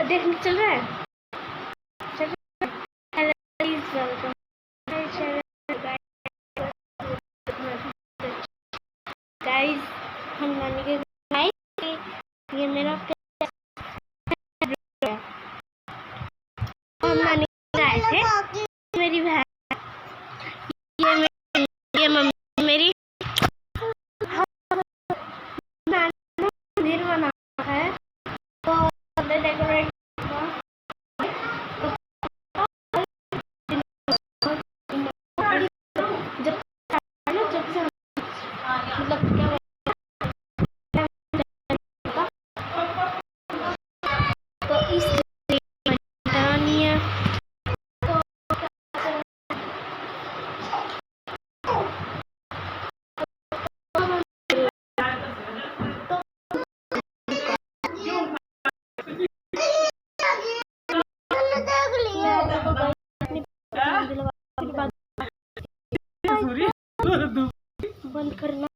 देखने चल रहा है। Hello please welcome guys. हम नानी के घर आए थे। ये मेरा है। हम नानी के घर आए थे। मेरी बहन, ये मम्मी मेरी नानी मंदिर बना है तो डेकोरेट जब मतलब क्या तो इस दानिया बंद करना